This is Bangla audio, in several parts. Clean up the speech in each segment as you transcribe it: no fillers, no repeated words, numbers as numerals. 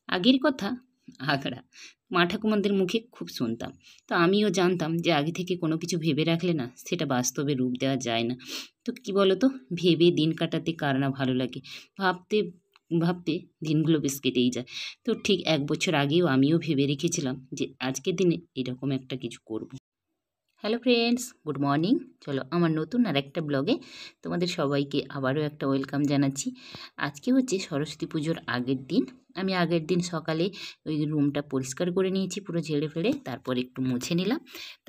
আগের কথা আগ্রা মা ঠাকুমাদের মুখে খুব শুনতাম। তো আমিও জানতাম যে আগে থেকে কোনো কিছু ভেবে রাখলে না সেটা বাস্তবে রূপ দেওয়া যায় না। তো কি বলো তো, ভেবে দিন কাটাতে কার না ভালো লাগে। ভাবতে ভাবতে দিনগুলো বেশ কেটেই যায়। তো ঠিক 1 বছর আগেও আমিও ভেবে রেখেছিলাম যে আজকের দিনে এরকম একটা কিছু করব। Hello friends, good morning. চলো আমার নতুন আর একটা ব্লগে তোমাদের সবাইকে আবারও একটা ওয়েলকাম জানাচ্ছি। আজকে হচ্ছে সরস্বতী পুজোর আগের দিন। আমি আগের দিন সকালে ওই রুমটা পরিষ্কার করে নিয়েছি, পুরো ঝেড়ে ফেড়ে, তারপর একটু মুছে নিলাম।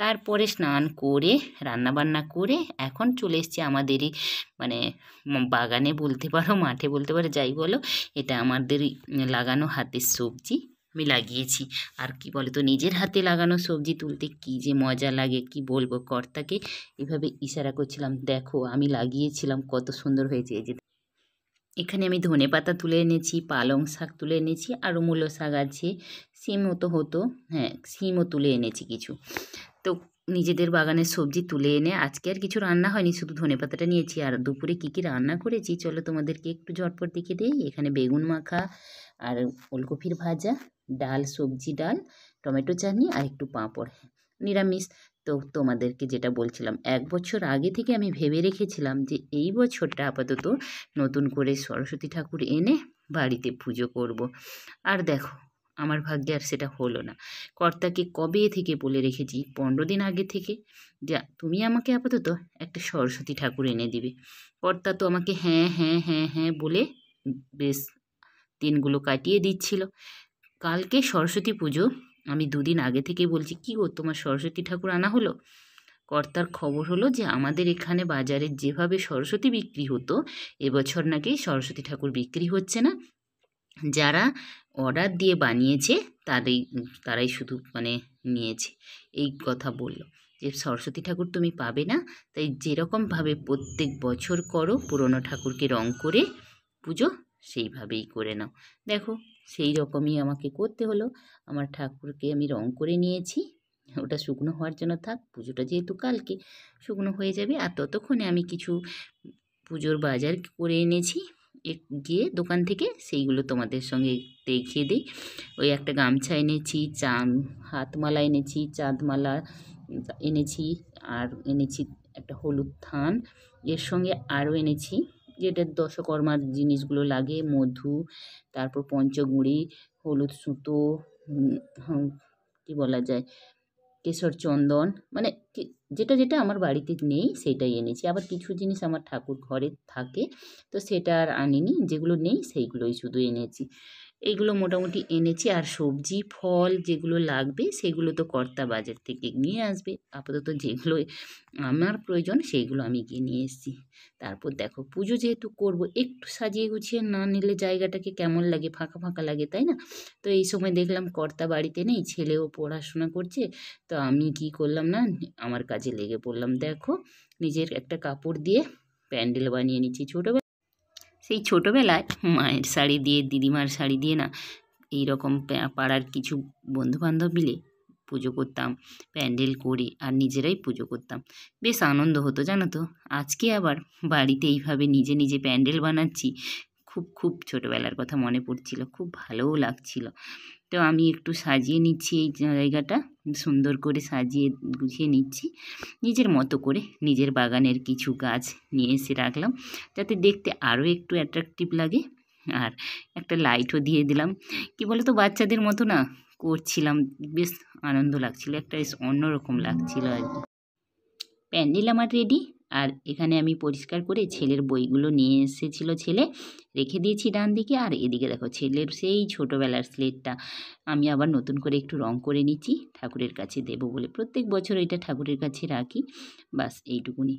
তারপরে স্নান করে রান্নাবান্না করে এখন চলে এসেছি আমাদেরই মানে বাগানে বলতে পারো, মাঠে বলতে পারো, যাই বলো। এটা আমাদেরই লাগানো হাতের সবজি আমি লাগিয়েছি। আর কি বলে তো, নিজের হাতে লাগানো সবজি তুলতে কি যে মজা লাগে কি বলবো। কর্তাকে এভাবে ইশারা করছিলাম, দেখো আমি লাগিয়েছিলাম কত সুন্দর হয়েছে। এই যে এখানে আমি ধনেপাতা তুলে এনেছি, পালং শাক তুলে এনেছি, আরও মূলো শাক আছে, সিমও তো হতো, হ্যাঁ সিমও তুলে এনেছি কিছু। তো নিজেদের বাগানের সবজি তুলে এনে আজকে আর কিছু রান্না হয়নি, শুধু ধনেপাতাটা নিয়েছি। আর দুপুরে কী কী রান্না করেছি চলো তোমাদেরকে একটু ঝটপট দেখে দেই। এখানে বেগুন মাখা আর ওলকপির ভাজা, ডাল, সবজি ডাল, টমেটো চাটনি আর একটু পাঁপড়, নিরামিষ। তো তোমাদেরকে যেটা বলছিলাম, 1 বছর আগে থেকে আমি ভেবে রেখেছিলাম যে এই বছরটা আপাতত নতুন করে সরস্বতী ঠাকুর এনে বাড়িতে পুজো করব। আর দেখো আমার ভাগ্যে আর সেটা হলো না। কর্তাকে কবে থেকে বলে রেখেছি, 15 দিন আগে থেকে, যে তুমি আমাকে আপাতত একটা সরস্বতী ঠাকুর এনে দিবে। কর্তা তো আমাকে হ্যাঁ হ্যাঁ হ্যাঁ হ্যাঁ বলে বেশ দিনগুলো কাটিয়ে দিচ্ছিল। কালকে সরস্বতী পুজো, আমি 2 দিন আগে থেকে বলছি, কী গো তোমার সরস্বতী ঠাকুর আনা হলো? কর্তার খবর হলো যে আমাদের এখানে বাজারে যেভাবে সরস্বতী বিক্রি হতো, এবছর নাকি সরস্বতী ঠাকুর বিক্রি হচ্ছে না। যারা অর্ডার দিয়ে বানিয়েছে তারাই শুধু নিয়েছে। এই কথা বলল যে সরস্বতী ঠাকুর তুমি পাবে না, তাই যেরকমভাবে প্রত্যেক বছর করো পুরনো ঠাকুরকে রং করে পুজো, সেইভাবেই করে নাও। দেখো সেই রকমই আমাকে করতে হলো। আমার ঠাকুরকে আমি রং করে নিয়েছি, ওটা শুকনো হওয়ার জন্য থাক, পুজোটা যেহেতু কালকে শুকনো হয়ে যাবে। আর ততক্ষণে আমি কিছু পুজোর বাজার করে এনেছি গিয়ে দোকান থেকে, সেইগুলো তোমাদের সঙ্গে দেখিয়ে দিই। ওই একটা গামছা এনেছি, হাতমালা এনেছি, চাঁদমালা এনেছি, আর এনেছি একটা হলুদ থান। এর সঙ্গে আরও এনেছি যেটা দশকর্মার জিনিসগুলো লাগে, মধু, তারপর পঞ্চগুঁড়ি, হলুদ সুতো, কি বলা যায়, কেশর চন্দন, যেটা যেটা আমার বাড়িতে নেই সেটাই এনেছি। আবার কিছু জিনিস আমার ঠাকুর ঘরে থাকে, তো সেটা আর আনিনি, যেগুলো নেই সেইগুলোই শুধু এনেছি। এইগুলো মোটামুটি এনেছি। আর সবজি ফল যেগুলো লাগবে সেগুলো তো কর্তা বাজার থেকে নিয়ে আসবে। আপাতত যেগুলো আমার প্রয়োজন সেইগুলো আমি গিয়ে নিয়ে এসেছি। তারপর দেখো পুজো যেহেতু করব, একটু সাজিয়ে গুছিয়ে না নিলে জায়গাটাকে কেমন লাগে, ফাঁকা ফাঁকা লাগে, তাই না? তো এই সময় দেখলাম কর্তা বাড়িতে নেই, ছেলেও পড়াশোনা করছে। তো আমি কি করলাম না, আমার কাজে লেগে পড়লাম। দেখো নিজের একটা কাপড় দিয়ে প্যান্ডেল বানিয়ে নিচ্ছি। সেই ছোটোবেলায় মায়ের শাড়ি দিয়ে, দিদিমার শাড়ি দিয়ে না, এইরকম পাড়ার কিছু বন্ধুবান্ধব মিলে পুজো করতাম, প্যান্ডেল করে আর নিজেরাই পুজো করতাম। বেশ আনন্দ হতো জানো তো। আজকে আবার বাড়িতে এইভাবে নিজে নিজে প্যান্ডেল বানাচ্ছি, খুব খুব ছোটোবেলার কথা মনে পড়ছিল, খুব ভালোও লাগছিল। তো আমি একটু সাজিয়ে নিচ্ছি এই জায়গাটা, সুন্দর করে সাজিয়ে গুছিয়ে নিচ্ছি নিজের মতো করে। নিজের বাগানের কিছু গাছ নিয়ে এসে রাখলাম যাতে দেখতে আরও একটু অ্যাট্রাকটিভ লাগে। আর একটা লাইটও দিয়ে দিলাম। কি বলো তো, বাচ্চাদের মতো না করছিলাম, বেশ আনন্দ লাগছিল, একটা বেশ অন্যরকম লাগছিল আর কি। প্যান্ডেল আমার রেডি। আর এখানে আমি পরিষ্কার করে ছেলের বইগুলো নিয়ে এসেছিলো ছেলে, রেখে দিয়েছি ডান দিকে। আর এদিকে দেখো ছেলের সেই ছোটোবেলার স্লেটটা আমি আবার নতুন করে একটু রং করে নিচ্ছি, ঠাকুরের কাছে দেবো বলে। প্রত্যেক বছর এটা ঠাকুরের কাছে রাখি, বাস এইটুকুনি।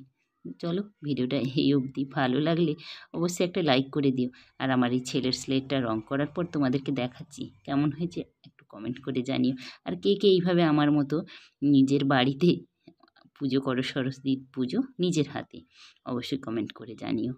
চলো ভিডিওটা এই অবধি, ভালো লাগলে অবশ্যই একটা লাইক করে দিও। আর আমার এই ছেলের স্লেটটা রং করার পর তোমাদেরকে দেখাচ্ছি কেমন হয়েছে, একটু কমেন্ট করে জানিও। আর কে কে এইভাবে আমার মতো নিজের বাড়িতে পুজো করো, সরস্বতী পুজো নিজের হাতে, অবশ্যই কমেন্ট করে জানিও।